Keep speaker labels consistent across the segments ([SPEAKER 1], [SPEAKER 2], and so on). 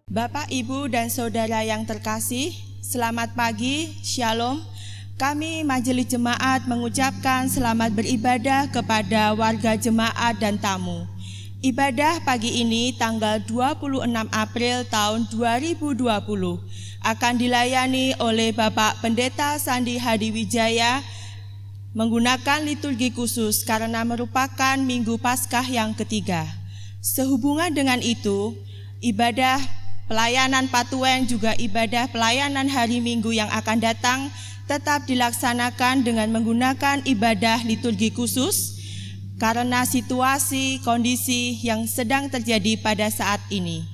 [SPEAKER 1] Bapak, Ibu, dan Saudara yang terkasih, selamat pagi, Shalom. Kami Majelis Jemaat mengucapkan selamat beribadah kepada warga jemaat dan tamu. Ibadah pagi ini tanggal 26 April tahun 2020 akan dilayani oleh Bapak Pendeta Sandi Hadiwijaya menggunakan liturgi khusus karena merupakan Minggu Paskah yang ketiga. Sehubungan dengan itu, ibadah pelayanan Patuen juga ibadah pelayanan hari Minggu yang akan datang tetap dilaksanakan dengan menggunakan ibadah liturgi khusus karena situasi kondisi yang sedang terjadi pada saat ini.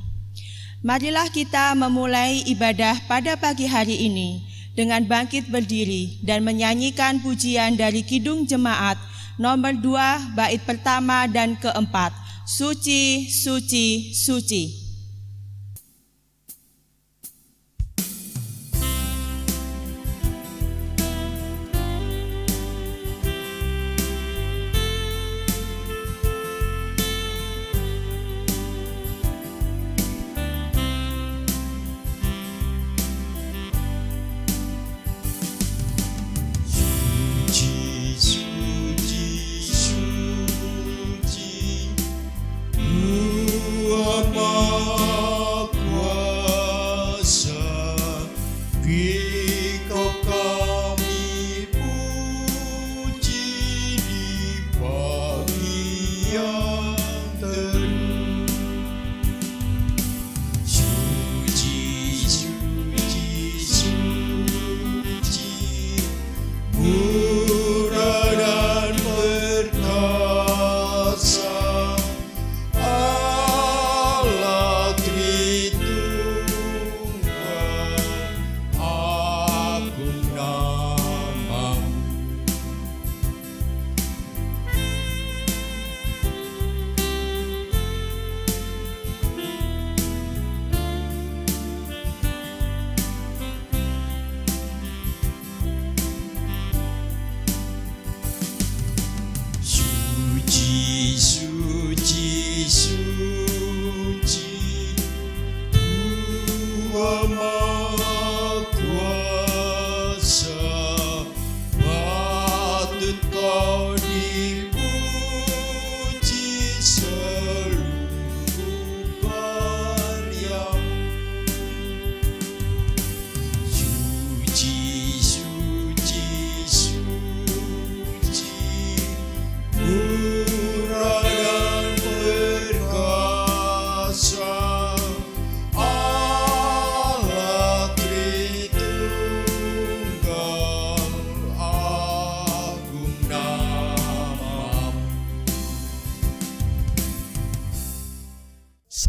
[SPEAKER 1] Marilah kita memulai ibadah pada pagi hari ini dengan bangkit berdiri dan menyanyikan pujian dari Kidung Jemaat nomor 2 bait pertama dan keempat, Suci, Suci, Suci.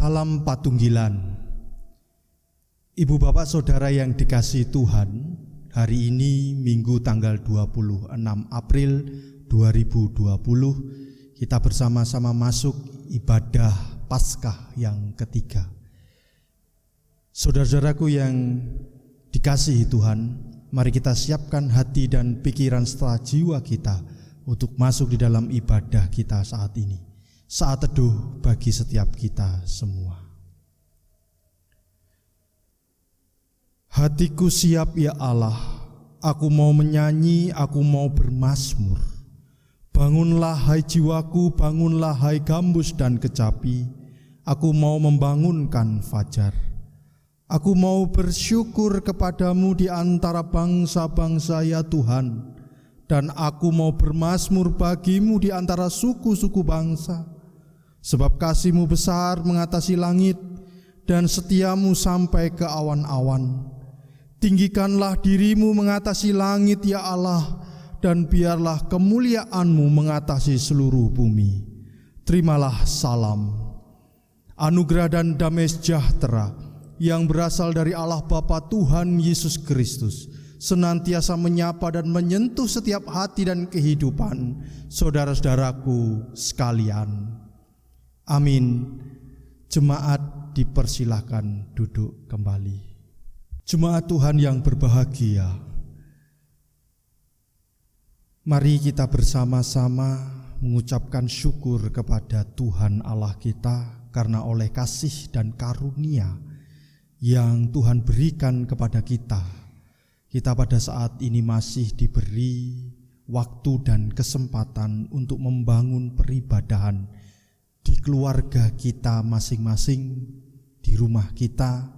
[SPEAKER 2] Salam Patunggilan. Ibu bapak saudara yang dikasihi Tuhan, hari ini Minggu tanggal 26 April 2020 kita bersama-sama masuk ibadah Paskah yang ketiga. Saudara-saudaraku yang dikasihi Tuhan, mari kita siapkan hati dan pikiran serta jiwa kita untuk masuk di dalam ibadah kita saat ini. Saat teduh bagi setiap kita semua. Hatiku siap ya Allah, aku mau menyanyi, aku mau bermazmur. Bangunlah hai jiwaku, bangunlah hai gambus dan kecapi, aku mau membangunkan fajar. Aku mau bersyukur kepadamu di antara bangsa-bangsa ya Tuhan, dan aku mau bermazmur bagimu di antara suku-suku bangsa. Sebab kasih-Mu besar mengatasi langit dan setia-Mu sampai ke awan-awan. Tinggikanlah diri-Mu mengatasi langit ya Allah, dan biarlah kemuliaan-Mu mengatasi seluruh bumi. Terimalah salam, anugerah dan damai sejahtera yang berasal dari Allah Bapa Tuhan Yesus Kristus senantiasa menyapa dan menyentuh setiap hati dan kehidupan saudara-saudaraku sekalian. Amin. Jemaat dipersilahkan duduk kembali. Jemaat Tuhan yang berbahagia, mari kita bersama-sama mengucapkan syukur kepada Tuhan Allah kita karena oleh kasih dan karunia yang Tuhan berikan kepada kita. Kita pada saat ini masih diberi waktu dan kesempatan untuk membangun peribadahan di keluarga kita masing-masing, di rumah kita,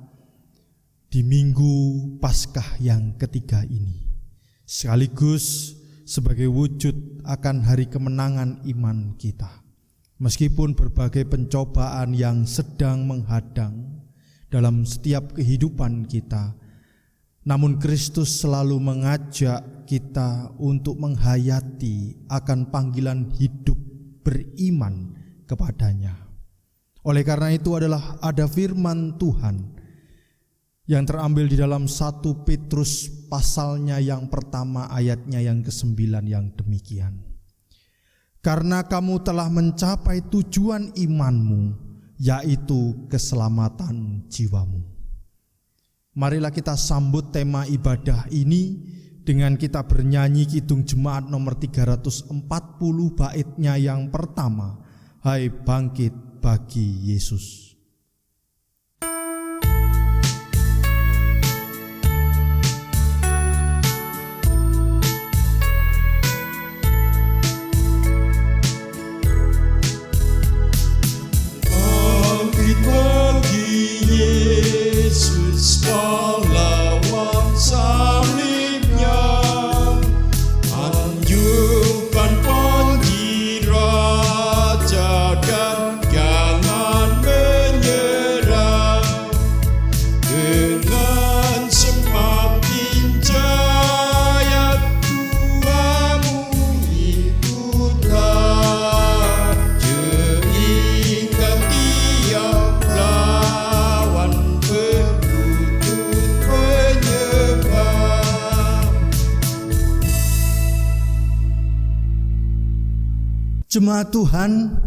[SPEAKER 2] di Minggu Paskah yang ketiga ini. Sekaligus sebagai wujud akan hari kemenangan iman kita. Meskipun berbagai pencobaan yang sedang menghadang dalam setiap kehidupan kita, namun Kristus selalu mengajak kita untuk menghayati akan panggilan hidup beriman kepadanya. Oleh karena itu ada firman Tuhan yang terambil di dalam 1 Petrus pasalnya yang pertama ayatnya yang ke-9 yang demikian. Karena kamu telah mencapai tujuan imanmu, yaitu keselamatan jiwamu. Marilah kita sambut tema ibadah ini dengan kita bernyanyi Kidung Jemaat nomor 340 baitnya yang pertama, Hai bangkit bagi Yesus.
[SPEAKER 3] Yesus pahlawan salibnya, anjurkan penjira, jaga jangan menyerah. Dengan semakin jaya Tuhanmu ikutlah, sehingga tiap lawan berlutut menyembah.
[SPEAKER 2] Jemaat Tuhan,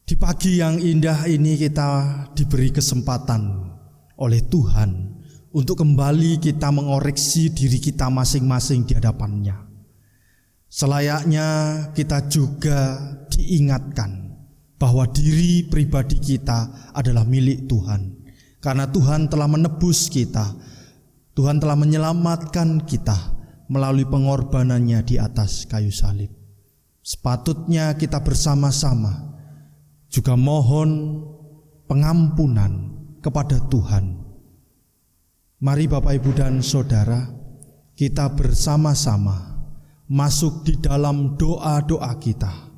[SPEAKER 2] di pagi yang indah ini kita diberi kesempatan oleh Tuhan untuk kembali kita mengoreksi diri kita masing-masing di hadapannya. Selayaknya kita juga diingatkan bahwa diri pribadi kita adalah milik Tuhan. Karena Tuhan telah menebus kita, Tuhan telah menyelamatkan kita melalui pengorbanannya di atas kayu salib. Sepatutnya kita bersama-sama juga mohon pengampunan kepada Tuhan. Mari Bapak Ibu dan Saudara, kita bersama-sama masuk di dalam doa-doa kita.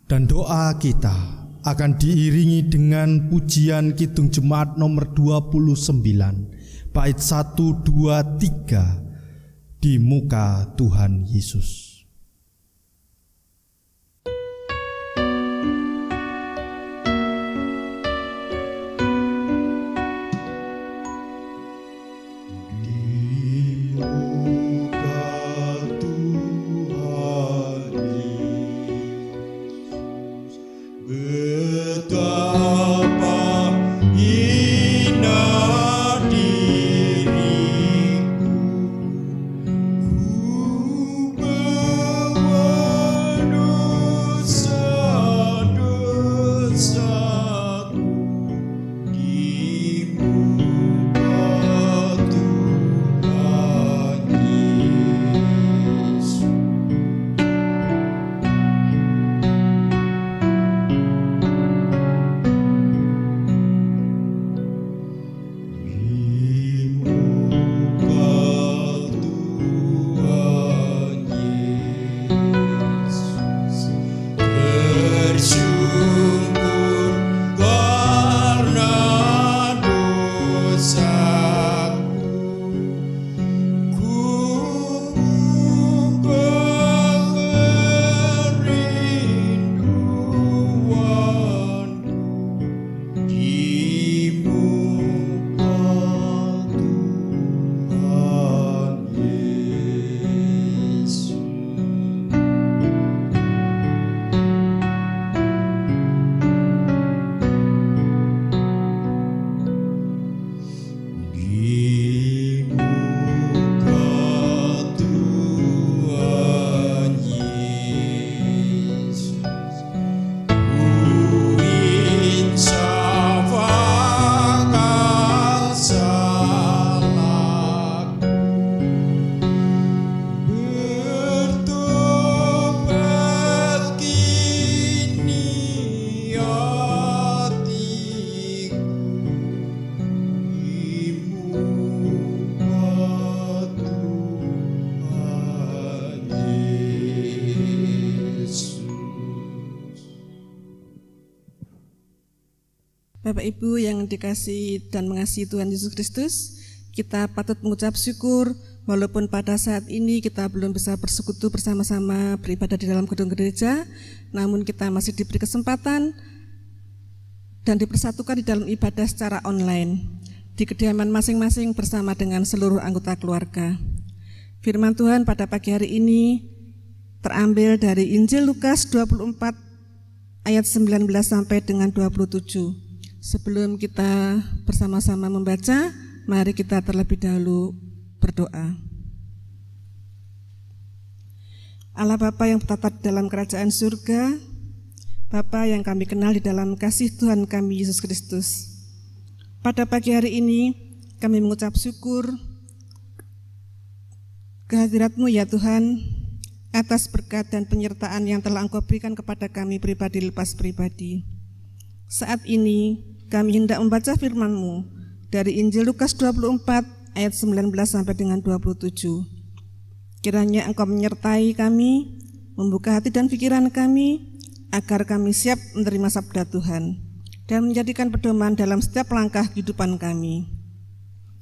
[SPEAKER 2] Dan doa kita akan diiringi dengan pujian Kidung Jemaat nomor 29, bait 1, 2, 3, di muka Tuhan Yesus.
[SPEAKER 3] Betapa hina diriku, ku
[SPEAKER 4] Bapak Ibu yang dikasihi dan mengasihi Tuhan Yesus Kristus, kita patut mengucap syukur walaupun pada saat ini kita belum bisa bersekutu bersama-sama beribadah di dalam gedung gereja, namun kita masih diberi kesempatan dan dipersatukan di dalam ibadah secara online di kediaman masing-masing bersama dengan seluruh anggota keluarga. Firman Tuhan pada pagi hari ini terambil dari Injil Lukas 24 ayat 19 sampai dengan 27. Sebelum kita bersama-sama membaca, mari kita terlebih dahulu berdoa. Allah Bapa yang bertata di dalam kerajaan surga, Bapa yang kami kenal di dalam kasih Tuhan kami Yesus Kristus. Pada pagi hari ini kami mengucap syukur kehadirat-Mu ya Tuhan, atas berkat dan penyertaan yang telah Engkau berikan kepada kami pribadi lepas pribadi. Saat ini kami hendak membaca firman-Mu dari Injil Lukas 24 ayat 19 sampai dengan 27. Kiranya Engkau menyertai kami, membuka hati dan pikiran kami, agar kami siap menerima sabda Tuhan dan menjadikan pedoman dalam setiap langkah kehidupan kami.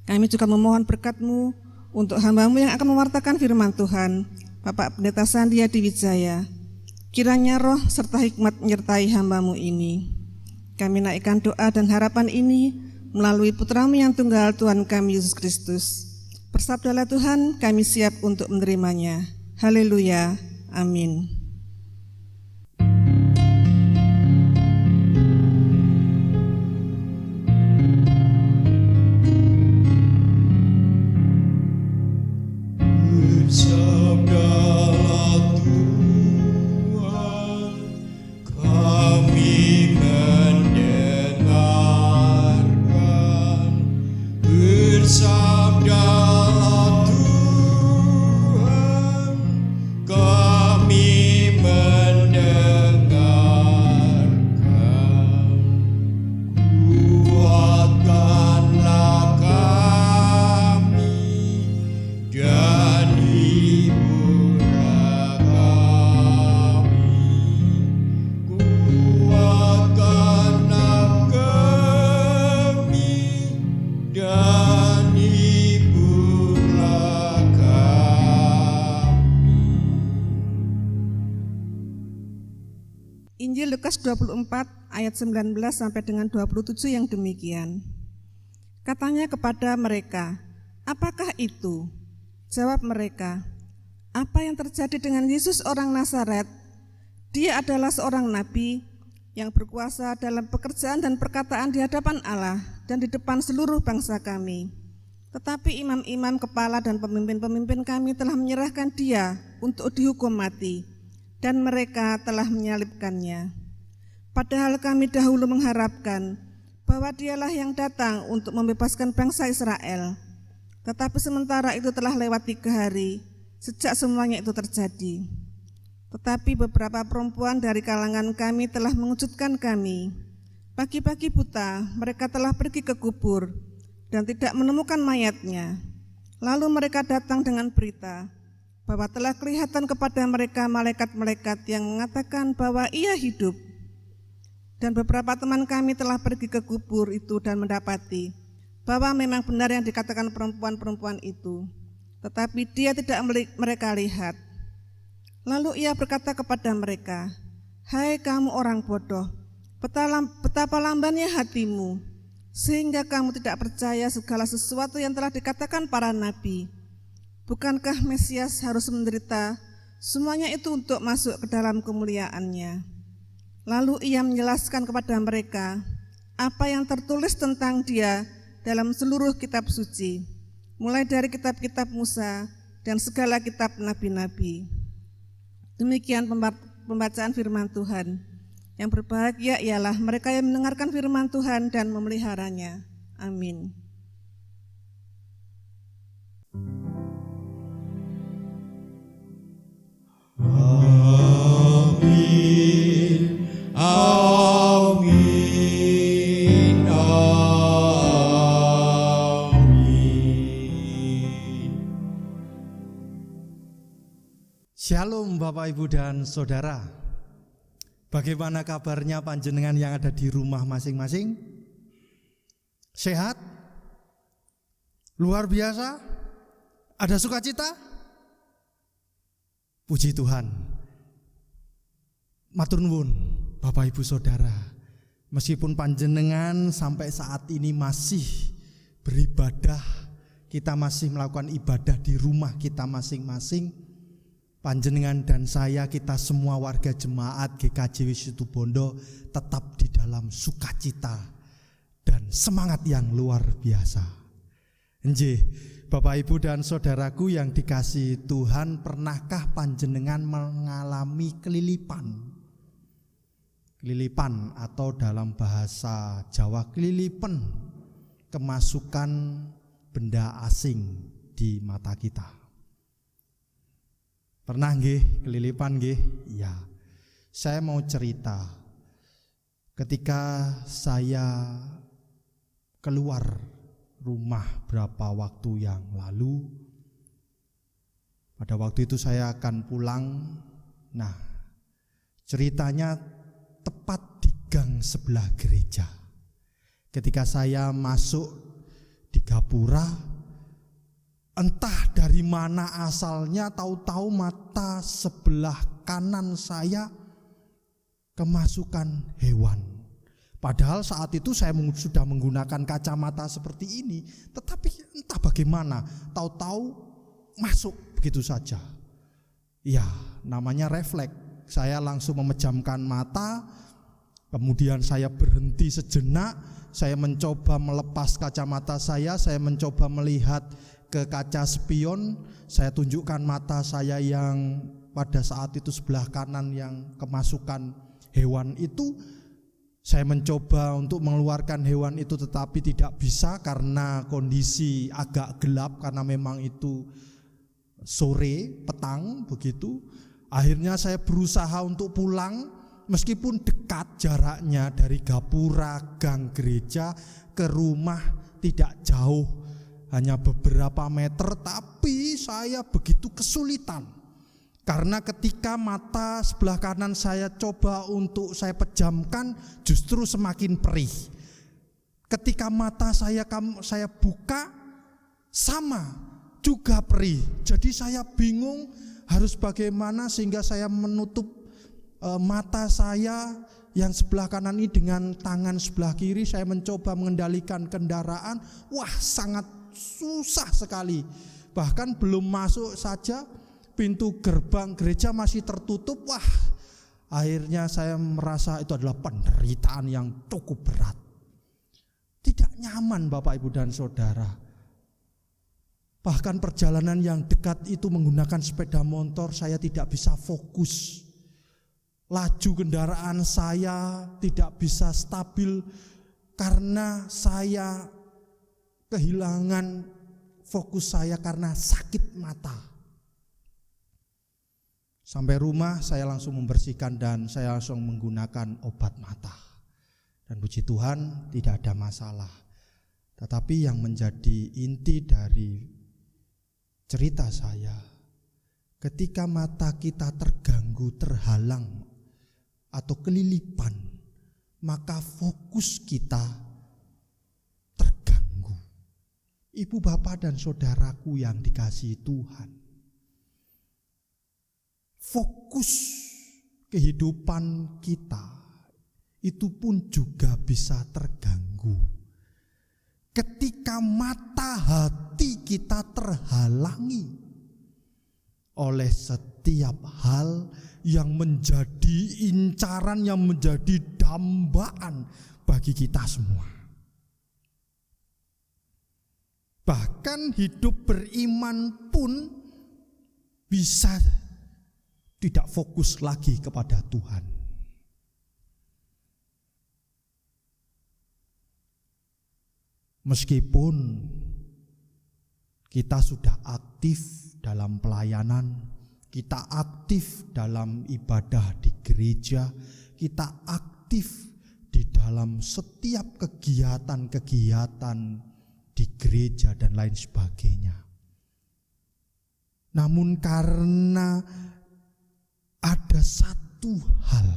[SPEAKER 4] Kami juga memohon berkat-Mu untuk hamba-Mu yang akan mewartakan firman Tuhan, Bapak Pendeta Sandiadi Wijaya. Kiranya roh serta hikmat menyertai hamba-Mu ini. Kami naikkan doa dan harapan ini melalui Putra-Mu yang tunggal Tuhan kami Yesus Kristus. Bersabdalah Tuhan, kami siap untuk menerimanya. Haleluya. Amin.
[SPEAKER 3] Bersabdalah Tuhan, kami mendengarkan. Bersabdalah Tuhan, kami mendengarkan. Kuatkanlah kami dan hiburlah kami. Kuatkanlah kami dan hiburlah kami.
[SPEAKER 4] Injil Lukas 24 ayat 19 sampai dengan 27 yang demikian. Katanya kepada mereka, "Apakah itu?" Jawab mereka, "Apa yang terjadi dengan Yesus orang Nazaret? Dia adalah seorang nabi yang berkuasa dalam pekerjaan dan perkataan di hadapan Allah dan di depan seluruh bangsa kami. Tetapi imam-imam kepala dan pemimpin-pemimpin kami telah menyerahkan dia untuk dihukum mati, dan mereka telah menyalibkannya. Padahal kami dahulu mengharapkan bahwa dialah yang datang untuk membebaskan bangsa Israel. Tetapi sementara itu telah lewat 3 hari sejak semuanya itu terjadi. Tetapi beberapa perempuan dari kalangan kami telah mengejutkan kami. Pagi-pagi buta mereka telah pergi ke kubur dan tidak menemukan mayatnya. Lalu mereka datang dengan berita bahwa telah kelihatan kepada mereka malaikat-malaikat yang mengatakan bahwa ia hidup. Dan beberapa teman kami telah pergi ke kubur itu dan mendapati bahwa memang benar yang dikatakan perempuan-perempuan itu, tetapi dia tidak mereka lihat. Lalu ia berkata kepada mereka, "Hai kamu orang bodoh, betapa lambannya hatimu, sehingga kamu tidak percaya segala sesuatu yang telah dikatakan para nabi. Bukankah Mesias harus menderita semuanya itu untuk masuk ke dalam kemuliaannya?" Lalu ia menjelaskan kepada mereka apa yang tertulis tentang dia dalam seluruh kitab suci, mulai dari kitab-kitab Musa dan segala kitab nabi-nabi. Demikian pembacaan firman Tuhan. Yang berbahagia ialah mereka yang mendengarkan firman Tuhan dan memeliharanya. Amin.
[SPEAKER 3] Amin. Amin. Amin.
[SPEAKER 2] Shalom Bapak Ibu dan Saudara. Bagaimana kabarnya panjenengan yang ada di rumah masing-masing? Sehat? Luar biasa? Ada sukacita? Puji Tuhan. Matur nuwun Bapak Ibu Saudara, meskipun panjenengan sampai saat ini masih beribadah, kita masih melakukan ibadah di rumah kita masing-masing, panjenengan dan saya, kita semua warga jemaat GKJ Situbondo tetap di dalam sukacita dan semangat yang luar biasa. Nggih, Bapak Ibu dan saudaraku yang dikasihi Tuhan, pernahkah panjenengan mengalami kelilipan? Kelilipan atau dalam bahasa Jawa kelilipan, kemasukan benda asing di mata kita. Pernah nggih kelilipan nggih? Ya. Saya mau cerita. Ketika saya keluar rumah berapa waktu yang lalu, pada waktu itu saya akan pulang. Nah, ceritanya tepat di gang sebelah gereja. Ketika saya masuk di gapura, entah dari mana asalnya, tahu-tahu mata sebelah kanan saya kemasukan hewan. Padahal saat itu saya sudah menggunakan kacamata seperti ini, tetapi entah bagaimana, tahu-tahu masuk begitu saja. Ya, namanya refleks. Saya langsung memejamkan mata, kemudian saya berhenti sejenak, saya mencoba melepas kacamata saya mencoba melihat ke kaca spion, saya tunjukkan mata saya yang pada saat itu sebelah kanan yang kemasukan hewan itu. Saya mencoba untuk mengeluarkan hewan itu tetapi tidak bisa karena kondisi agak gelap, karena memang itu sore, petang begitu. Akhirnya saya berusaha untuk pulang, meskipun dekat jaraknya dari gapura gang gereja ke rumah tidak jauh, hanya beberapa meter, tapi saya begitu kesulitan. Karena ketika mata sebelah kanan saya coba untuk saya pejamkan, justru semakin perih. Ketika mata saya buka, sama juga perih. Jadi saya bingung harus bagaimana, sehingga saya menutup mata saya yang sebelah kanan ini dengan tangan sebelah kiri. Saya mencoba mengendalikan kendaraan, wah sangat susah sekali. Bahkan belum masuk saja, pintu gerbang gereja masih tertutup. Wah, akhirnya saya merasa itu adalah penderitaan yang cukup berat. Tidak nyaman Bapak Ibu dan Saudara. Bahkan perjalanan yang dekat itu menggunakan sepeda motor, saya tidak bisa fokus. Laju kendaraan saya tidak bisa stabil karena saya kehilangan fokus saya karena sakit mata. Sampai rumah saya langsung membersihkan dan saya langsung menggunakan obat mata. Dan puji Tuhan tidak ada masalah. Tetapi yang menjadi inti dari cerita saya, ketika mata kita terganggu, terhalang atau kelilipan, maka fokus kita terganggu. Ibu, bapak dan saudaraku yang dikasihi Tuhan, fokus kehidupan kita itu pun juga bisa terganggu ketika mata hati kita terhalangi oleh setiap hal yang menjadi incaran, yang menjadi dambaan bagi kita semua. Bahkan hidup beriman pun bisa tidak fokus lagi kepada Tuhan. Meskipun kita sudah aktif dalam pelayanan, kita aktif dalam ibadah di gereja, kita aktif di dalam setiap kegiatan-kegiatan di gereja dan lain sebagainya. Namun karena ada satu hal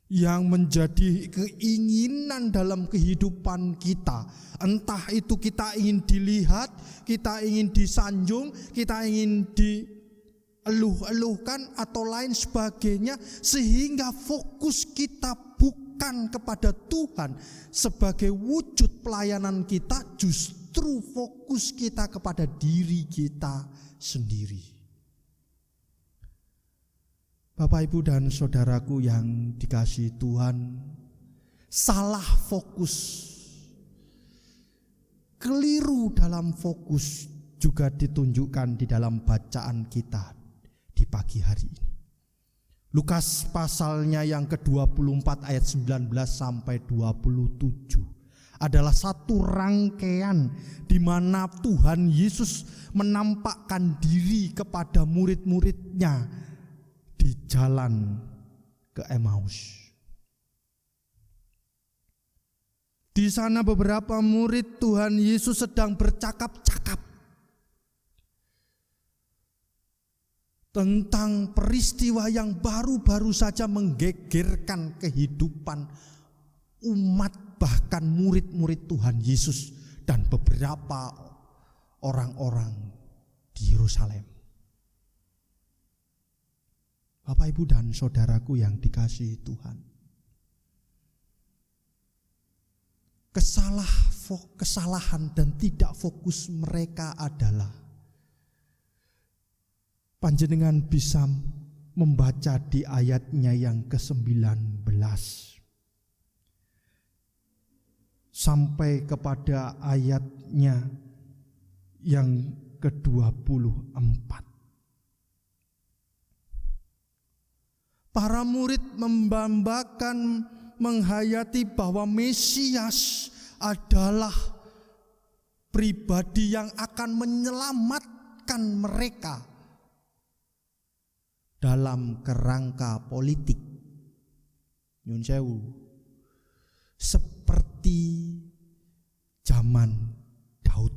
[SPEAKER 2] yang menjadi keinginan dalam kehidupan kita. Entah itu kita ingin dilihat, kita ingin disanjung, kita ingin dieluh-eluhkan atau lain sebagainya, sehingga fokus kita bukan kepada Tuhan sebagai wujud pelayanan kita, justru fokus kita kepada diri kita sendiri. Bapak, Ibu, dan saudaraku yang dikasihi Tuhan, salah fokus, keliru dalam fokus juga ditunjukkan di dalam bacaan kita di pagi hari ini. Lukas pasalnya yang ke-24 ayat 19 sampai 27 adalah satu rangkaian di mana Tuhan Yesus menampakkan diri kepada murid-muridnya di jalan ke Emmaus. Di sana beberapa murid Tuhan Yesus sedang bercakap-cakap tentang peristiwa yang baru-baru saja menggegerkan kehidupan umat, bahkan murid-murid Tuhan Yesus dan beberapa orang-orang di Yerusalem. Bapak, Ibu, dan saudaraku yang dikasihi Tuhan, kesalahan dan tidak fokus mereka adalah, panjenengan bisa membaca di ayatnya yang ke-19 sampai kepada ayatnya yang ke-24. Para murid membanggakan, menghayati bahwa Mesias adalah pribadi yang akan menyelamatkan mereka dalam kerangka politik. Nyun sewu, seperti zaman Daud.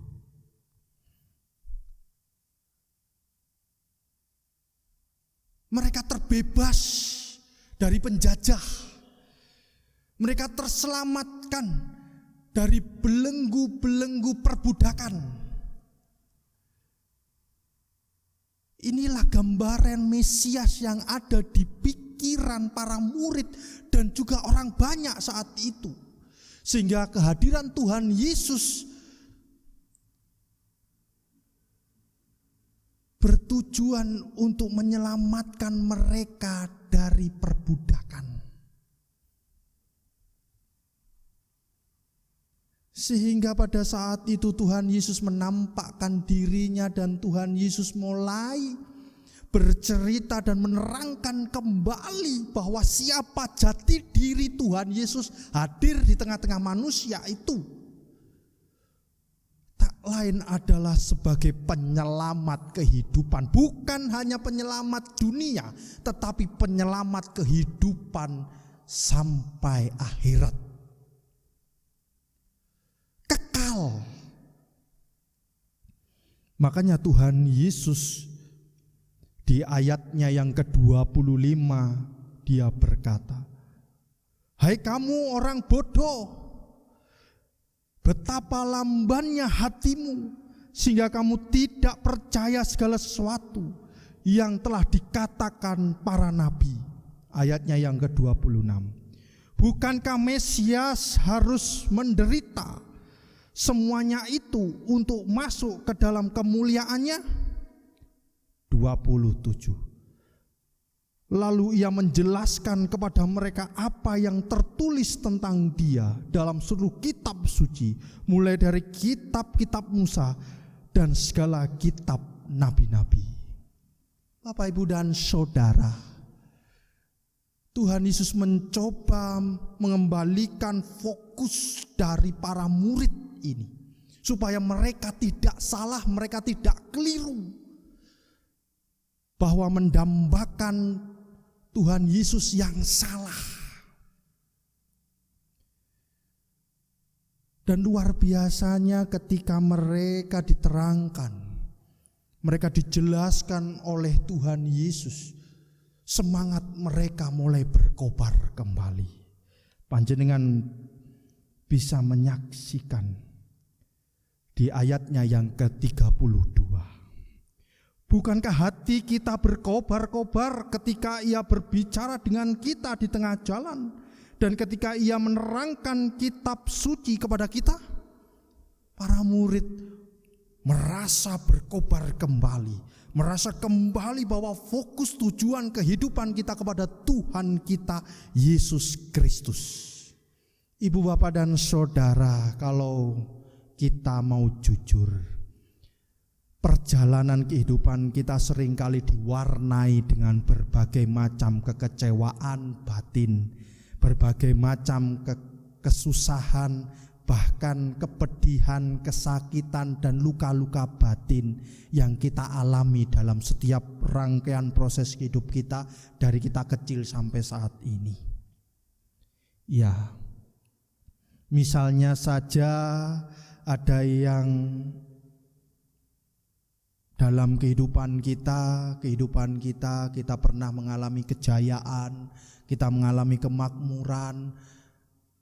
[SPEAKER 2] Mereka terbebas dari penjajah. Mereka terselamatkan dari belenggu-belenggu perbudakan. Inilah gambaran Mesias yang ada di pikiran para murid dan juga orang banyak saat itu. Sehingga kehadiran Tuhan Yesus bertujuan untuk menyelamatkan mereka dari perbudakan. Sehingga pada saat itu Tuhan Yesus menampakkan dirinya dan Tuhan Yesus mulai bercerita dan menerangkan kembali bahwa siapa jati diri Tuhan Yesus hadir di tengah-tengah manusia itu tak lain adalah sebagai penyelamat kehidupan. Bukan hanya penyelamat dunia, tetapi penyelamat kehidupan sampai akhirat. Kekal. Makanya Tuhan Yesus di ayatnya yang ke-25 dia berkata, "Hai kamu orang bodoh, betapa lambannya hatimu sehingga kamu tidak percaya segala sesuatu yang telah dikatakan para nabi." Ayatnya yang ke-26. Bukankah Mesias harus menderita semuanya itu untuk masuk ke dalam kemuliaannya? 27. Lalu ia menjelaskan kepada mereka apa yang tertulis tentang dia dalam seluruh kitab suci, mulai dari kitab-kitab Musa dan segala kitab nabi-nabi. Bapak, Ibu, dan saudara, Tuhan Yesus mencoba mengembalikan fokus dari para murid ini supaya mereka tidak salah, mereka tidak keliru bahwa mendambakan Tuhan Yesus yang salah. Dan luar biasanya ketika mereka diterangkan, mereka dijelaskan oleh Tuhan Yesus semangat mereka mulai berkobar kembali. Panjenengan bisa menyaksikan di ayatnya yang ke-32. Bukankah hati kita berkobar-kobar ketika ia berbicara dengan kita di tengah jalan dan ketika ia menerangkan kitab suci kepada kita? Para murid merasa berkobar kembali, merasa kembali bahwa fokus tujuan kehidupan kita kepada Tuhan kita Yesus Kristus. Ibu, bapak, dan saudara, kalau kita mau jujur, perjalanan kehidupan kita seringkali diwarnai dengan berbagai macam kekecewaan batin, berbagai macam kesusahan, bahkan kepedihan, kesakitan, dan luka-luka batin yang kita alami dalam setiap rangkaian proses hidup kita dari kita kecil sampai saat ini. Ya, misalnya saja ada yang dalam kehidupan kita pernah mengalami kejayaan, kita mengalami kemakmuran,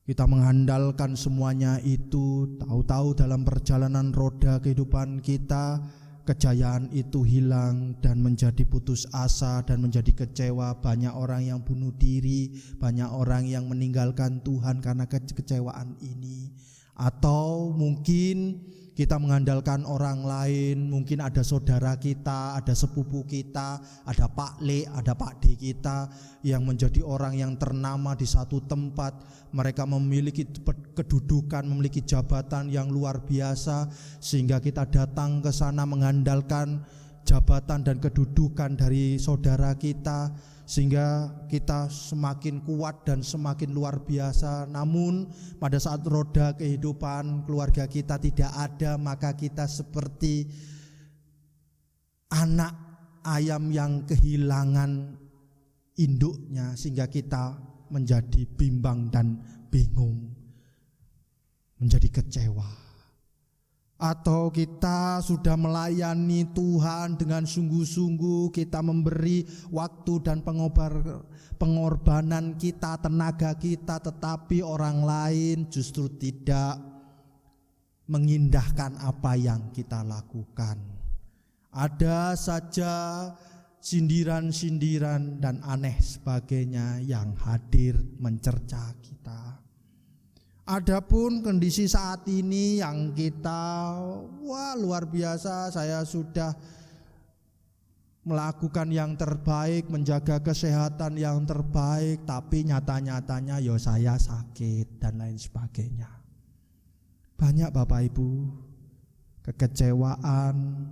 [SPEAKER 2] kita mengandalkan semuanya itu. Tahu-tahu dalam perjalanan roda kehidupan kita, kejayaan itu hilang dan menjadi putus asa dan menjadi kecewa. Banyak orang yang bunuh diri, banyak orang yang meninggalkan Tuhan karena kekecewaan ini. Atau mungkin kita mengandalkan orang lain, mungkin ada saudara kita, ada sepupu kita, ada Pak Le, ada Pak D kita yang menjadi orang yang ternama di satu tempat. Mereka memiliki kedudukan, memiliki jabatan yang luar biasa, sehingga kita datang ke sana mengandalkan jabatan dan kedudukan dari saudara kita, sehingga kita semakin kuat dan semakin luar biasa. Namun pada saat roda kehidupan keluarga kita tidak ada, maka kita seperti anak ayam yang kehilangan induknya, sehingga kita menjadi bimbang dan bingung, menjadi kecewa. Atau kita sudah melayani Tuhan dengan sungguh-sungguh, kita memberi waktu dan pengorbanan kita, tenaga kita, tetapi orang lain justru tidak mengindahkan apa yang kita lakukan. Ada saja sindiran-sindiran dan aneh sebagainya yang hadir mencerca kita. Adapun kondisi saat ini yang kita, wah luar biasa, saya sudah melakukan yang terbaik, menjaga kesehatan yang terbaik, tapi nyata-nyatanya ya saya sakit dan lain sebagainya. Banyak Bapak Ibu kekecewaan,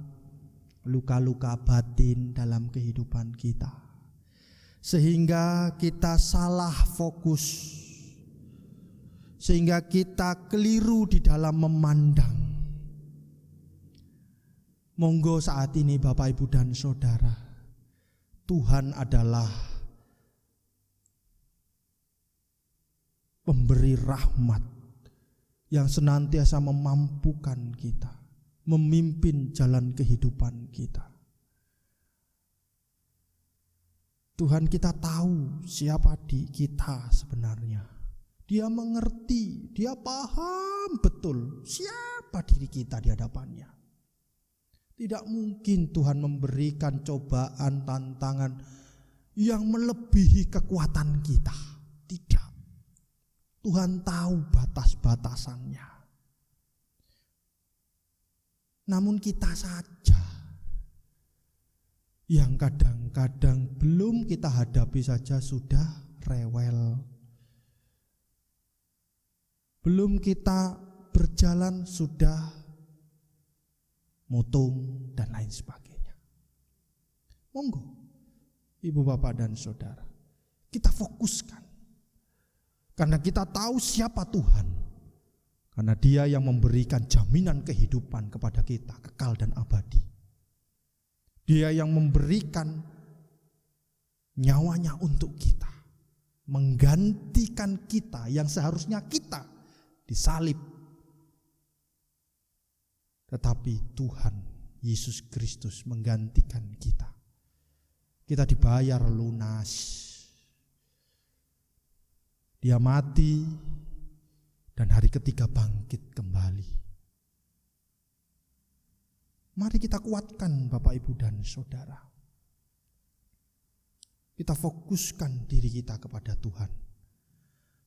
[SPEAKER 2] luka-luka batin dalam kehidupan kita, sehingga kita salah fokus, sehingga kita keliru di dalam memandang. Monggo saat ini Bapak Ibu dan Saudara, Tuhan adalah pemberi rahmat yang senantiasa memampukan kita, memimpin jalan kehidupan kita. Tuhan kita tahu siapa kita sebenarnya. Dia mengerti, dia paham betul siapa diri kita di hadapannya. Tidak mungkin Tuhan memberikan cobaan, tantangan yang melebihi kekuatan kita. Tidak. Tuhan tahu batas-batasannya. Namun kita saja yang kadang-kadang belum kita hadapi saja sudah rewel. Belum kita berjalan sudah motung dan lain sebagainya. Monggo Ibu Bapak dan Saudara, kita fokuskan. Karena kita tahu siapa Tuhan. Karena Dia yang memberikan jaminan kehidupan kepada kita, kekal dan abadi. Dia yang memberikan nyawanya untuk kita, menggantikan kita yang seharusnya kita disalib. Tetapi Tuhan Yesus Kristus menggantikan kita. kita dibayar lunas. Dia mati dan hari ketiga bangkit kembali. Mari kita kuatkan Bapak, Ibu, dan Saudara. Kita fokuskan diri kita kepada Tuhan.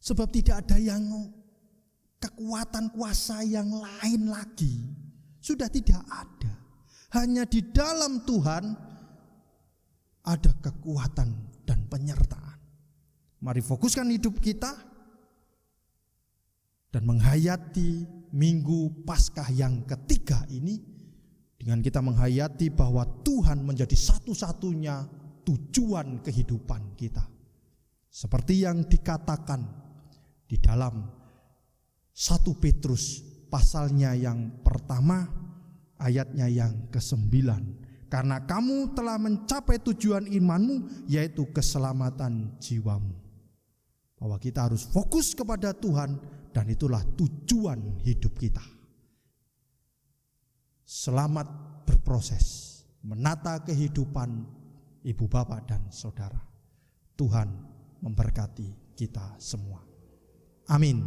[SPEAKER 2] Sebab tidak ada yang kekuatan kuasa yang lain lagi. Sudah tidak ada. Hanya di dalam Tuhan ada kekuatan dan penyertaan. Mari fokuskan hidup kita dan menghayati Minggu Paskah yang ketiga ini dengan kita menghayati bahwa Tuhan menjadi satu-satunya tujuan kehidupan kita. Seperti yang dikatakan di dalam 1 Petrus pasalnya yang pertama ayatnya yang ke-9. Karena kamu telah mencapai tujuan imanmu, yaitu keselamatan jiwamu. Bahwa kita harus fokus kepada Tuhan dan itulah tujuan hidup kita. Selamat berproses menata kehidupan ibu bapak dan saudara. Tuhan memberkati kita semua. Amin.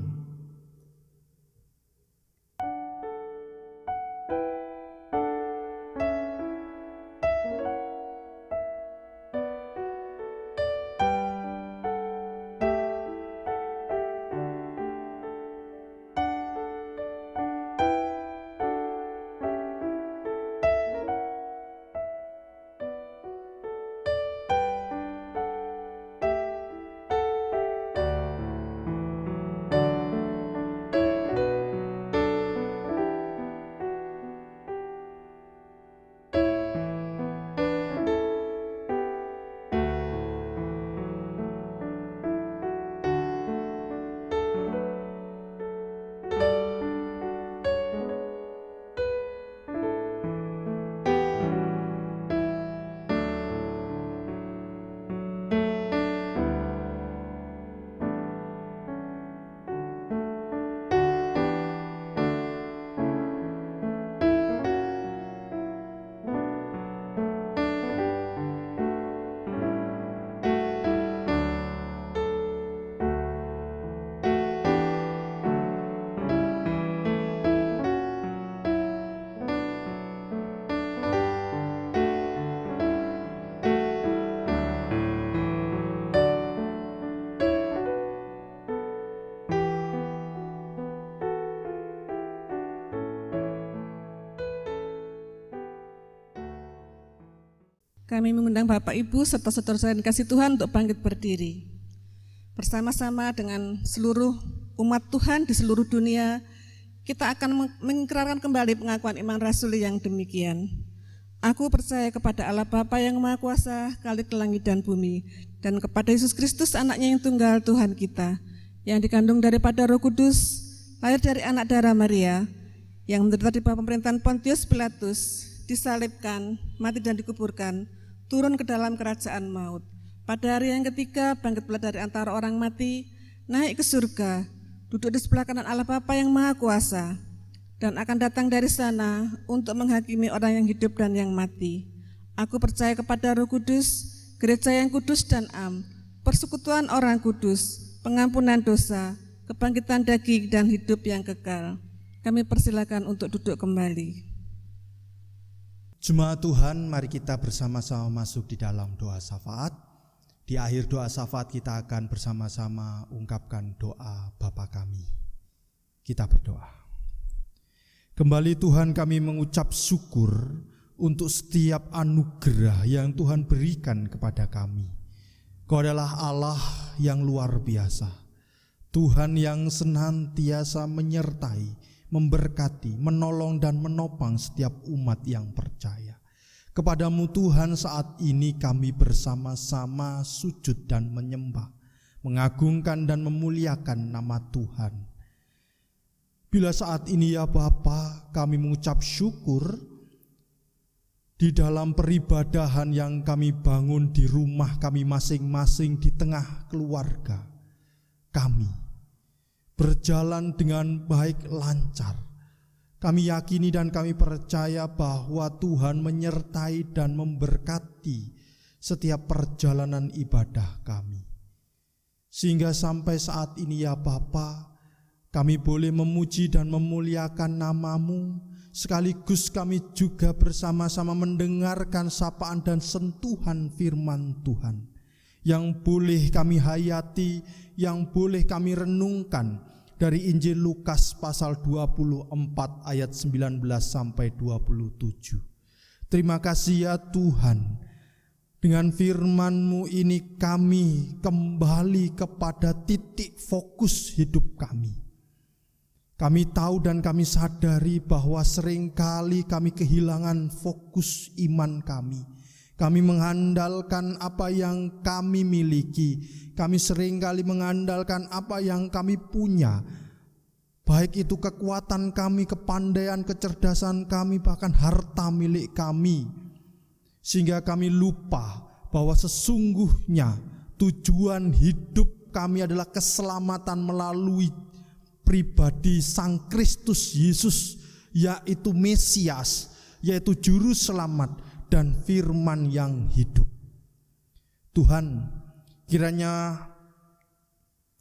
[SPEAKER 4] Kami mengundang Bapak Ibu serta saudara-saudara yang kasih Tuhan untuk bangkit berdiri. Bersama-sama dengan seluruh umat Tuhan di seluruh dunia, kita akan mengikrarkan kembali pengakuan iman rasuli yang demikian. Aku percaya kepada Allah Bapa yang Maha Kuasa, Khalik langit dan bumi, dan kepada Yesus Kristus anaknya yang tunggal Tuhan kita, yang dikandung daripada Roh Kudus, lahir dari anak darah Maria, yang menderita di bawah pemerintahan Pontius Pilatus, disalibkan, mati dan dikuburkan, turun ke dalam kerajaan maut. Pada hari yang ketiga bangkit pula dari antara orang mati, naik ke surga, duduk di sebelah kanan Allah Bapa yang Maha Kuasa, dan akan datang dari sana untuk menghakimi orang yang hidup dan yang mati. Aku percaya kepada Roh Kudus, gereja yang kudus dan am, persekutuan orang kudus, pengampunan dosa, kebangkitan daging dan hidup yang kekal. Kami persilakan untuk duduk kembali.
[SPEAKER 2] Jemaat Tuhan, mari kita bersama-sama masuk di dalam doa syafaat. Di akhir doa syafaat kita akan bersama-sama ungkapkan doa Bapa kami. Kita berdoa. Kembali Tuhan, kami mengucap syukur untuk setiap anugerah yang Tuhan berikan kepada kami. Kau adalah Allah yang luar biasa. Tuhan yang senantiasa menyertai, memberkati, menolong dan menopang setiap umat yang percaya. Kepadamu Tuhan, saat ini kami bersama-sama sujud dan menyembah, mengagungkan dan memuliakan nama Tuhan. Bila saat ini ya Bapa, kami mengucap syukur di dalam peribadahan yang kami bangun di rumah kami masing-masing di tengah keluarga kami berjalan dengan baik lancar. Kami yakini dan kami percaya bahwa Tuhan menyertai dan memberkati setiap perjalanan ibadah kami. Sehingga sampai saat ini ya Bapa, kami boleh memuji dan memuliakan nama-Mu, sekaligus kami juga bersama-sama mendengarkan sapaan dan sentuhan firman Tuhan, yang boleh kami hayati, yang boleh kami renungkan dari Injil Lukas pasal 24 ayat 19 sampai 27. Terima kasih ya Tuhan, dengan firman-Mu ini kami kembali kepada titik fokus hidup kami. Kami tahu dan kami sadari bahwa seringkali kami kehilangan fokus iman kami. Kami mengandalkan apa yang kami miliki. Kami seringkali mengandalkan apa yang kami punya. Baik itu kekuatan kami, kepandaian, kecerdasan kami, bahkan harta milik kami. Sehingga kami lupa bahwa sesungguhnya tujuan hidup kami adalah keselamatan melalui pribadi Sang Kristus Yesus, yaitu Mesias, yaitu Juru Selamat dan firman yang hidup. Tuhan, kiranya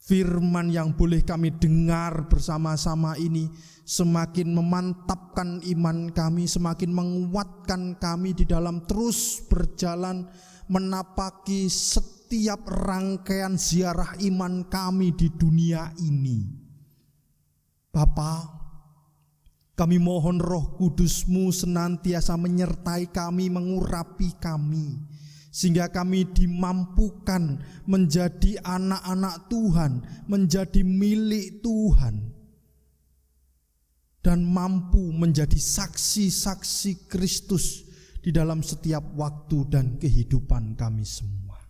[SPEAKER 2] firman yang boleh kami dengar bersama-sama ini semakin memantapkan iman kami, semakin menguatkan kami di dalam terus berjalan menapaki setiap rangkaian ziarah iman kami di dunia ini. Bapa, kami mohon Roh Kudus-Mu senantiasa menyertai kami, mengurapi kami, sehingga kami dimampukan menjadi anak-anak Tuhan, menjadi milik Tuhan, dan mampu menjadi saksi-saksi Kristus di dalam setiap waktu dan kehidupan kami semua.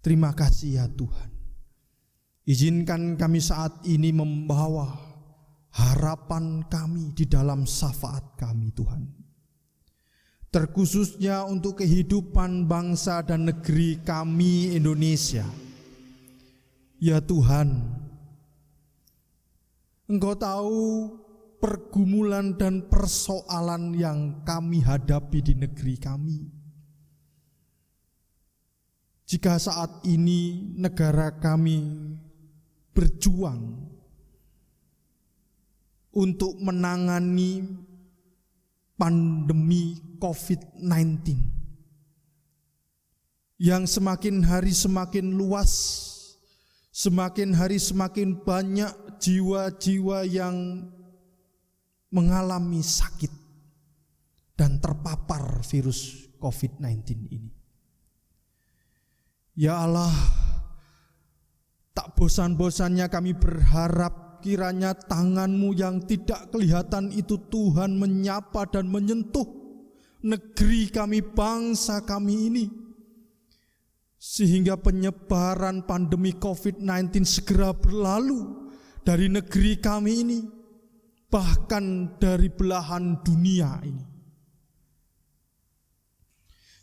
[SPEAKER 2] Terima kasih ya Tuhan. Izinkan kami saat ini membawa harapan kami di dalam syafaat kami Tuhan. Terkhususnya untuk kehidupan bangsa dan negeri kami Indonesia. Ya Tuhan, Engkau tahu pergumulan dan persoalan yang kami hadapi di negeri kami. Jika saat ini negara kami berjuang untuk menangani pandemi COVID-19 yang semakin hari semakin luas, semakin hari semakin banyak jiwa-jiwa yang mengalami sakit dan terpapar virus COVID-19 ini. Ya Allah, tak bosan-bosannya kami berharap kiranya tangan-Mu yang tidak kelihatan itu Tuhan menyapa dan menyentuh negeri kami, bangsa kami ini, sehingga penyebaran pandemi COVID-19 segera berlalu dari negeri kami ini, bahkan dari belahan dunia ini.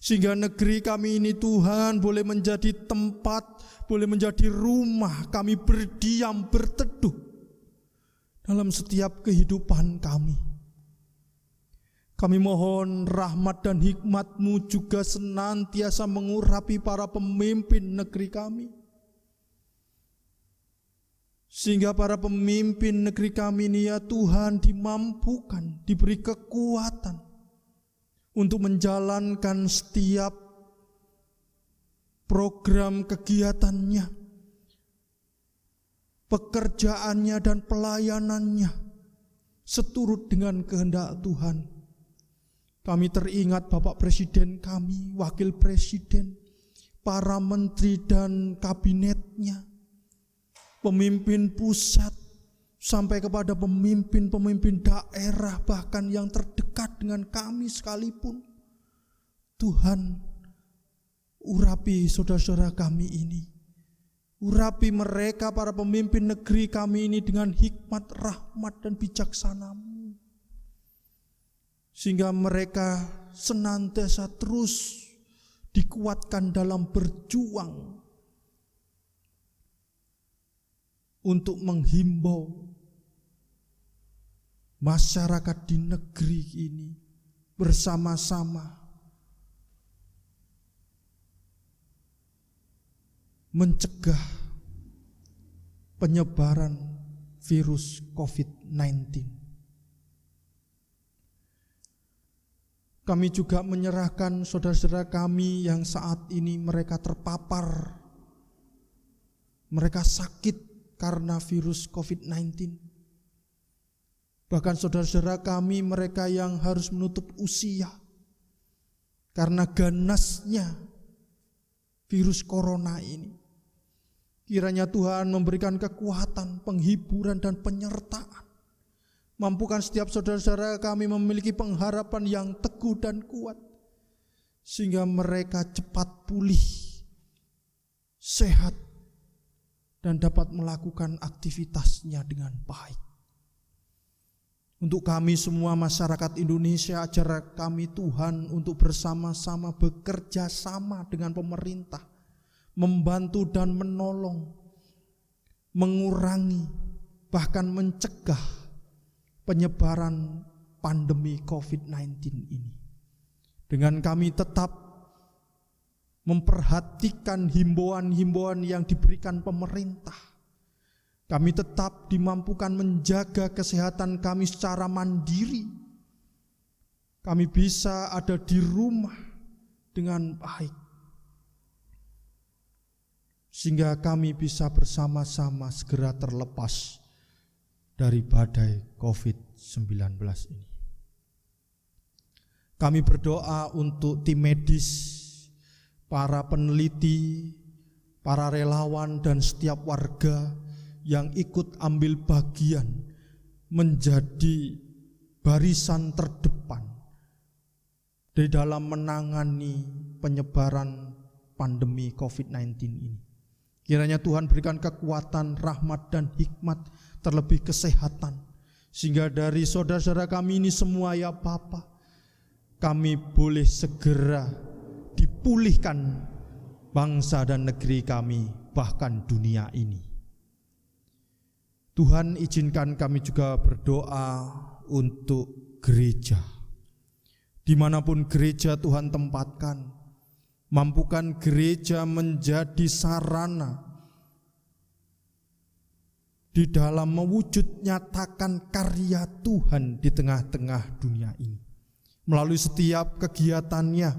[SPEAKER 2] Sehingga negeri kami ini Tuhan boleh menjadi tempat, boleh menjadi rumah kami berdiam, berteduh dalam setiap kehidupan kami. Kami mohon rahmat dan hikmat-Mu juga senantiasa mengurapi para pemimpin negeri kami, sehingga para pemimpin negeri kami ini ya Tuhan dimampukan, diberi kekuatan untuk menjalankan setiap program kegiatannya, pekerjaannya dan pelayanannya seturut dengan kehendak Tuhan. Kami teringat Bapak Presiden kami, Wakil Presiden, para menteri dan kabinetnya, pemimpin pusat, sampai kepada pemimpin-pemimpin daerah, bahkan yang terdekat dengan kami sekalipun. Tuhan, urapi saudara-saudara kami ini. Urapi mereka, para pemimpin negeri kami ini dengan hikmat, rahmat, dan bijaksana-Mu, sehingga mereka senantiasa terus dikuatkan dalam berjuang untuk menghimbau masyarakat di negeri ini bersama-sama mencegah penyebaran virus COVID-19. Kami juga menyerahkan saudara-saudara kami yang saat ini mereka terpapar, mereka sakit karena virus COVID-19. Bahkan saudara-saudara kami mereka yang harus menutup usia karena ganasnya virus corona ini. Kiranya Tuhan memberikan kekuatan, penghiburan dan penyertaan. Mampukan setiap saudara-saudara kami memiliki pengharapan yang teguh dan kuat, sehingga mereka cepat pulih, sehat, dan dapat melakukan aktivitasnya dengan baik. Untuk kami semua masyarakat Indonesia, ajar kami Tuhan untuk bersama-sama bekerja sama dengan pemerintah, membantu dan menolong, mengurangi, bahkan mencegah penyebaran pandemi COVID-19 ini. Dengan kami tetap memperhatikan himbauan-himbauan yang diberikan pemerintah. Kami tetap dimampukan menjaga kesehatan kami secara mandiri. Kami bisa ada di rumah dengan baik, sehingga kami bisa bersama-sama segera terlepas dari badai COVID-19 ini. Kami berdoa untuk tim medis, para peneliti, para relawan dan setiap warga yang ikut ambil bagian menjadi barisan terdepan di dalam menangani penyebaran pandemi COVID-19 ini. Kiranya Tuhan berikan kekuatan, rahmat dan hikmat, terlebih kesehatan, sehingga dari saudara-saudara kami ini semua ya Bapa, kami boleh segera dipulihkan bangsa dan negeri kami, bahkan dunia ini. Tuhan, izinkan kami juga berdoa untuk gereja. Dimanapun gereja Tuhan tempatkan, mampukan gereja menjadi sarana di dalam mewujud nyatakan karya Tuhan di tengah-tengah dunia ini. Melalui setiap kegiatannya,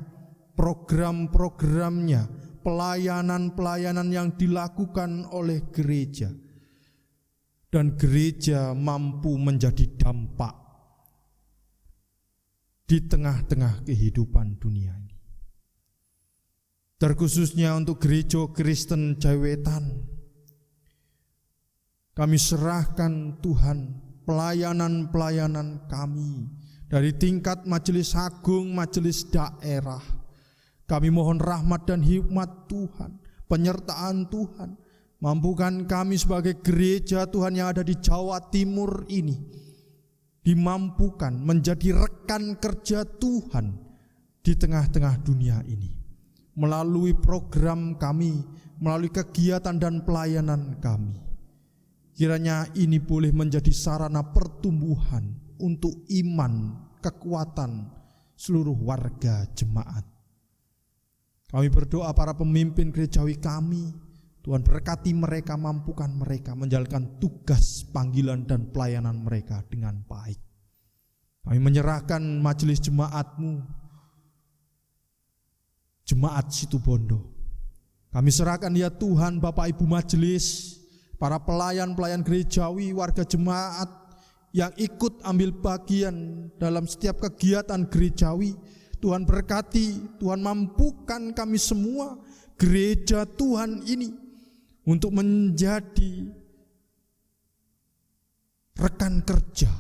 [SPEAKER 2] program-programnya, pelayanan-pelayanan yang dilakukan oleh gereja. Dan gereja mampu menjadi dampak di tengah-tengah kehidupan dunia ini. Terkhususnya untuk gereja Kristen Jawetan, kami serahkan Tuhan pelayanan-pelayanan kami dari tingkat majelis agung, majelis daerah. Kami mohon rahmat dan hikmat Tuhan, penyertaan Tuhan. Mampukan kami sebagai gereja Tuhan yang ada di Jawa Timur ini dimampukan menjadi rekan kerja Tuhan di tengah-tengah dunia ini. Melalui program kami, melalui kegiatan dan pelayanan kami. Kiranya ini boleh menjadi sarana pertumbuhan untuk iman, kekuatan seluruh warga jemaat. Kami berdoa para pemimpin gerejawi kami, Tuhan berkati mereka, mampukan mereka menjalankan tugas, panggilan dan pelayanan mereka dengan baik. Kami menyerahkan majelis jemaat-Mu, Jemaat Situbondo. Kami serahkan ya Tuhan Bapak Ibu majelis, para pelayan-pelayan gerejawi, warga jemaat yang ikut ambil bagian dalam setiap kegiatan gerejawi. Tuhan berkati, Tuhan mampukan kami semua gereja Tuhan ini untuk menjadi rekan kerja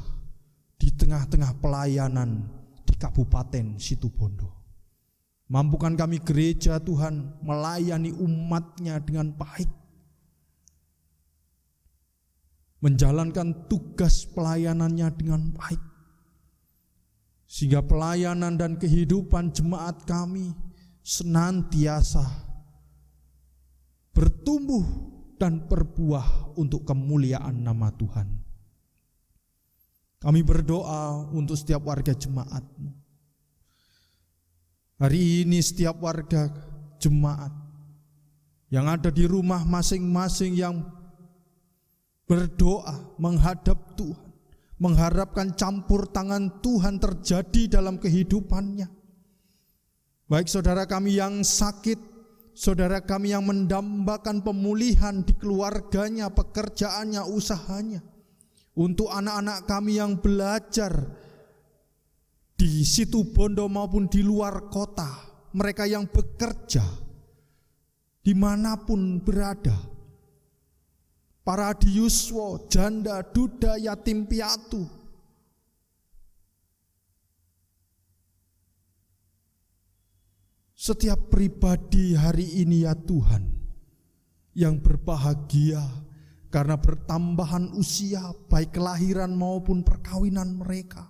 [SPEAKER 2] di tengah-tengah pelayanan di Kabupaten Situbondo. Mampukan kami gereja Tuhan melayani umatnya dengan baik, menjalankan tugas pelayanannya dengan baik, sehingga pelayanan dan kehidupan jemaat kami senantiasa bertumbuh dan berbuah untuk kemuliaan nama Tuhan. Kami berdoa untuk setiap warga jemaat-Mu. Hari ini setiap warga jemaat yang ada di rumah masing-masing yang berdoa menghadap Tuhan, mengharapkan campur tangan Tuhan terjadi dalam kehidupannya. Baik saudara kami yang sakit, saudara kami yang mendambakan pemulihan di keluarganya, pekerjaannya, usahanya. Untuk anak-anak kami yang belajar di situ Bondo maupun di luar kota, mereka yang bekerja dimanapun berada, para adiyuswa, janda, duda, yatim piatu, setiap pribadi hari ini ya Tuhan, yang berbahagia karena bertambahan usia baik kelahiran maupun perkawinan mereka.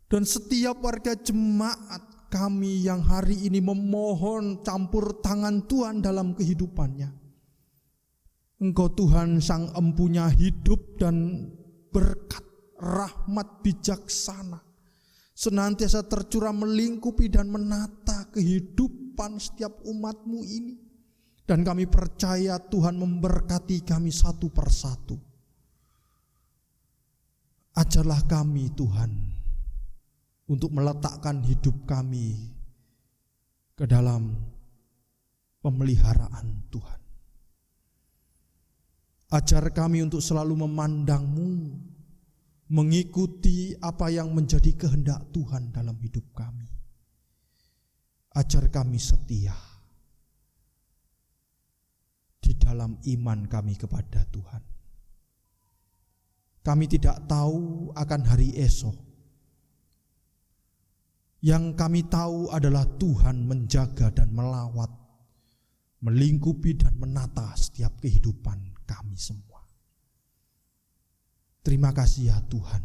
[SPEAKER 2] Dan setiap warga jemaat kami yang hari ini memohon campur tangan Tuhan dalam kehidupannya. Engkau Tuhan sang empunya hidup dan berkat, rahmat bijaksana senantiasa tercurah melingkupi dan menata kehidupan setiap umat-Mu ini. Dan kami percaya Tuhan memberkati kami satu persatu. Ajarlah kami Tuhan untuk meletakkan hidup kami ke dalam pemeliharaan Tuhan. Ajar kami untuk selalu memandang-Mu, mengikuti apa yang menjadi kehendak Tuhan dalam hidup kami. Ajar kami setia di dalam iman kami kepada Tuhan. Kami tidak tahu akan hari esok. Yang kami tahu adalah Tuhan menjaga dan melawat, melingkupi dan menata setiap kehidupan kami semua. Terima kasih ya Tuhan,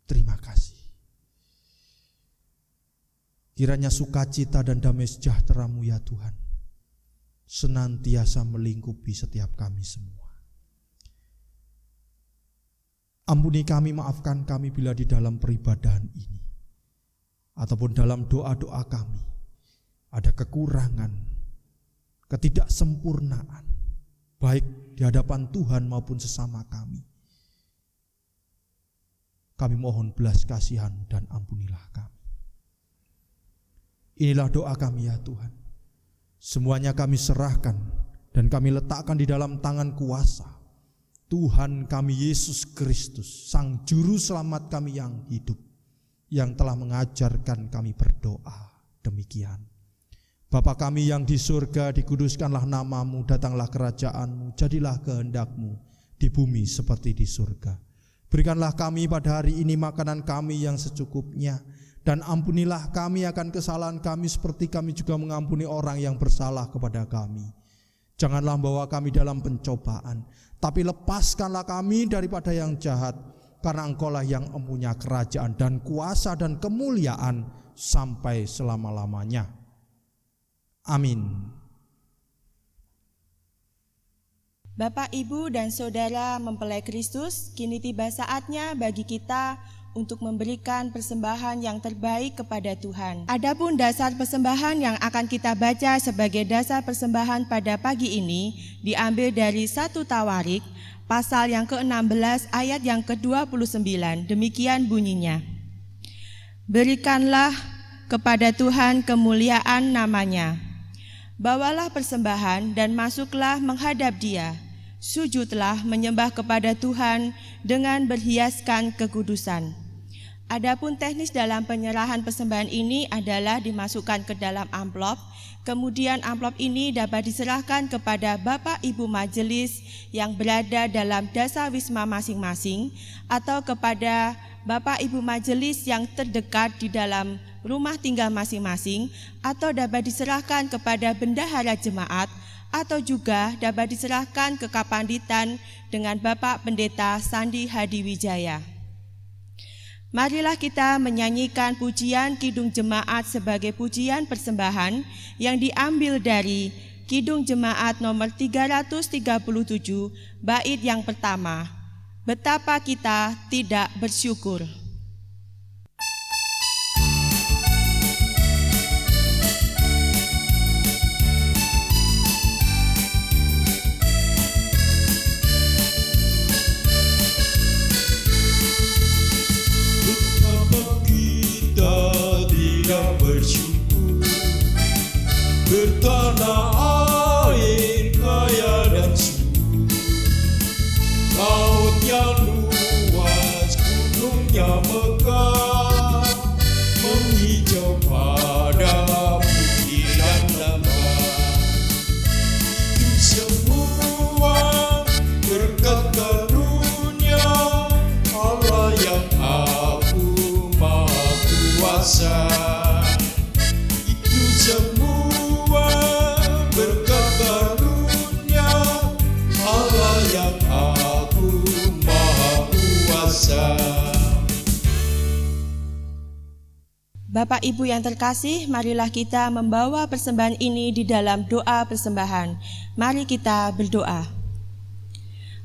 [SPEAKER 2] terima kasih. Kiranya sukacita dan damai sejahtera-Mu ya Tuhan senantiasa melingkupi setiap kami semua. Ampuni kami, maafkan kami bila di dalam peribadahan ini ataupun dalam doa-doa kami ada kekurangan, ketidaksempurnaan, baik di hadapan Tuhan maupun sesama kami. Kami mohon belas kasihan dan ampunilah kami. Inilah doa kami ya Tuhan. Semuanya kami serahkan dan kami letakkan di dalam tangan kuasa Tuhan kami Yesus Kristus, Sang Juru Selamat kami yang hidup, yang telah mengajarkan kami berdoa demikian. Bapa kami yang di surga, dikuduskanlah nama-Mu, datanglah kerajaan-Mu, jadilah kehendak-Mu di bumi seperti di surga. Berikanlah kami pada hari ini makanan kami yang secukupnya, dan ampunilah kami akan kesalahan kami seperti kami juga mengampuni orang yang bersalah kepada kami. Janganlah bawa kami dalam pencobaan, tapi lepaskanlah kami daripada yang jahat, karena Engkau-lah yang mempunyai kerajaan dan kuasa dan kemuliaan sampai selama-lamanya. Amin.
[SPEAKER 1] Bapak, Ibu, dan Saudara mempelai Kristus, kini tiba saatnya bagi kita untuk memberikan persembahan yang terbaik kepada Tuhan. Adapun dasar persembahan yang akan kita baca sebagai dasar persembahan pada pagi ini diambil dari 1 Tawarik, pasal yang ke-16 ayat yang ke-29. Demikian bunyinya. Berikanlah kepada Tuhan kemuliaan namanya. Bawalah persembahan dan masuklah menghadap Dia. Sujudlah menyembah kepada Tuhan dengan berhiaskan kekudusan. Adapun teknis dalam penyerahan persembahan ini adalah dimasukkan ke dalam amplop. Kemudian amplop ini dapat diserahkan kepada Bapak Ibu Majelis yang berada dalam dasar wisma masing-masing, atau kepada Bapak Ibu Majelis yang terdekat di dalam rumah tinggal masing-masing, atau dapat diserahkan kepada bendahara jemaat, atau juga dapat diserahkan ke Kapanditan dengan Bapak Pendeta Sandi Hadiwijaya. Marilah kita menyanyikan pujian Kidung Jemaat sebagai pujian persembahan yang diambil dari Kidung Jemaat nomor 337, bait yang pertama. Betapa kita tidak bersyukur.
[SPEAKER 3] kuasa. Itu semua berkat karunia Allah yang Agung Maha Kuasa.
[SPEAKER 1] Bapak Ibu yang terkasih, marilah kita membawa persembahan ini di dalam doa persembahan. Mari kita berdoa.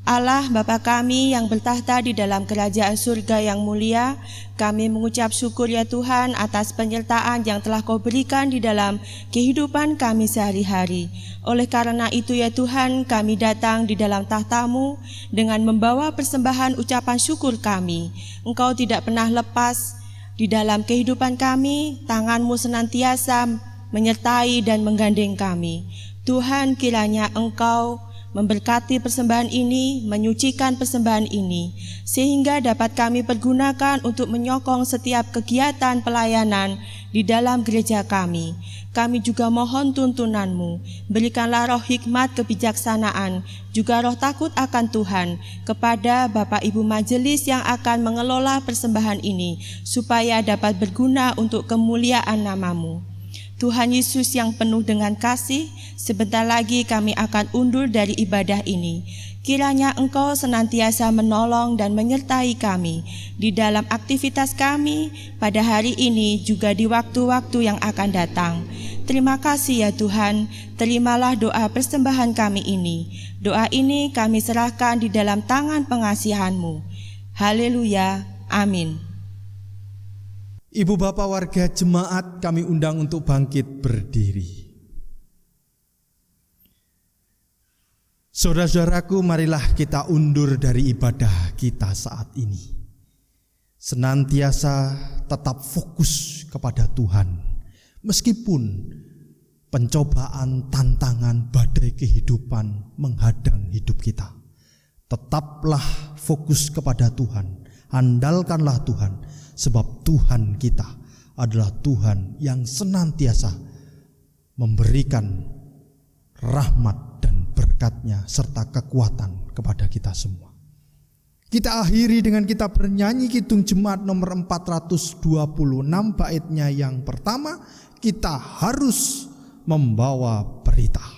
[SPEAKER 1] Allah Bapa kami yang bertahta di dalam kerajaan surga yang mulia, kami mengucap syukur ya Tuhan atas penyertaan yang telah Kau berikan di dalam kehidupan kami sehari-hari. Oleh karena itu ya Tuhan, kami datang di dalam tahta-Mu dengan membawa persembahan ucapan syukur kami. Engkau tidak pernah lepas di dalam kehidupan kami, tangan-Mu senantiasa menyertai dan menggandeng kami. Tuhan, kiranya Engkau memberkati persembahan ini, menyucikan persembahan ini, sehingga dapat kami pergunakan untuk menyokong setiap kegiatan pelayanan di dalam gereja kami. Kami juga mohon tuntunan-Mu, berikanlah roh hikmat kebijaksanaan, juga roh takut akan Tuhan, kepada Bapak Ibu Majelis yang akan mengelola persembahan ini, supaya dapat berguna untuk kemuliaan nama-Mu. Tuhan Yesus yang penuh dengan kasih, sebentar lagi kami akan undur dari ibadah ini. Kiranya Engkau senantiasa menolong dan menyertai kami di dalam aktivitas kami pada hari ini juga di waktu-waktu yang akan datang. Terima kasih ya Tuhan, terimalah doa persembahan kami ini. Doa ini kami serahkan di dalam tangan pengasihan-Mu. Haleluya, amin.
[SPEAKER 2] Ibu bapak warga jemaat, kami undang untuk bangkit berdiri. Saudara-saudaraku, marilah kita undur dari ibadah kita saat ini. Senantiasa tetap fokus kepada Tuhan, meskipun pencobaan, tantangan, badai kehidupan menghadang hidup kita. Tetaplah fokus kepada Tuhan, andalkanlah Tuhan, sebab Tuhan kita adalah Tuhan yang senantiasa memberikan rahmat dan berkat-Nya serta kekuatan kepada kita semua. Kita akhiri dengan kita bernyanyi Kidung Jemaat nomor 426, baitnya yang pertama, kita harus membawa berita.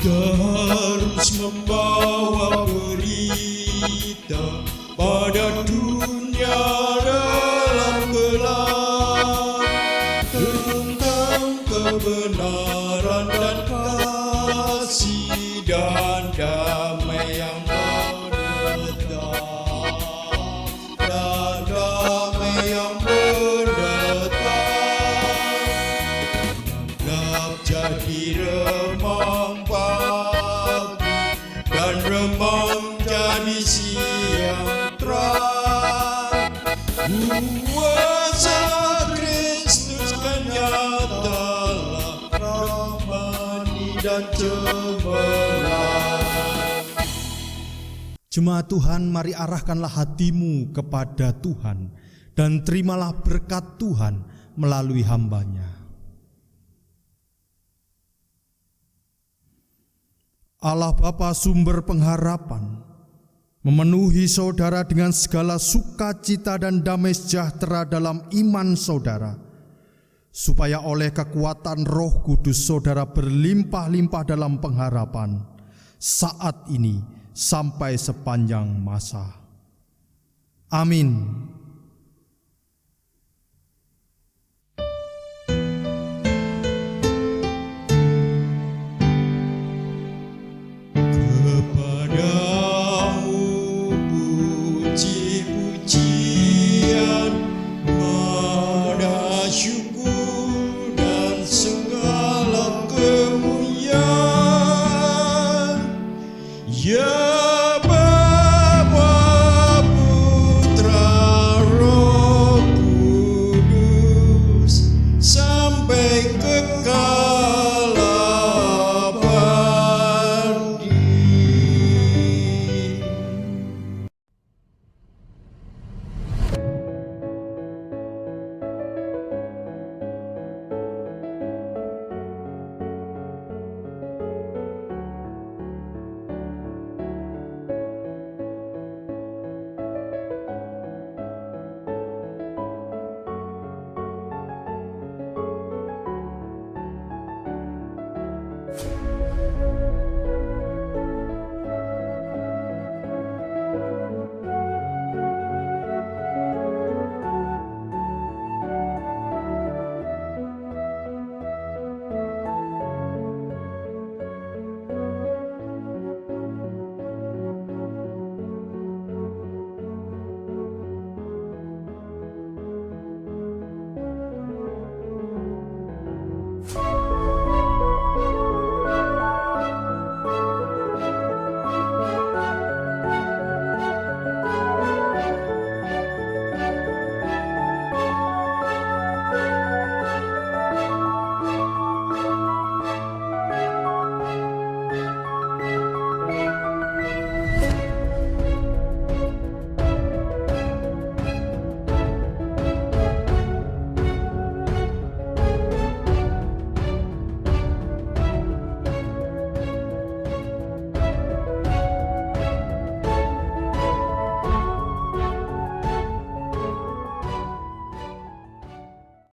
[SPEAKER 3] Kita harus membawa berita pada dunia dalam gelap tentang kebenaran dan kasih dan damai yang menetap, dan damai yang menetap. Gelap jadi remang pagi dan remang jadi siang terang. Kuasa Kristus kan nyatalah rahmani dan cemerlang.
[SPEAKER 2] Jemaat Tuhan, mari arahkanlah hatimu kepada Tuhan dan terimalah berkat Tuhan melalui hamba-Nya. Allah Bapa sumber pengharapan, memenuhi saudara dengan segala sukacita dan damai sejahtera dalam iman saudara, supaya oleh kekuatan Roh Kudus saudara berlimpah-limpah dalam pengharapan saat ini sampai sepanjang masa. Amin.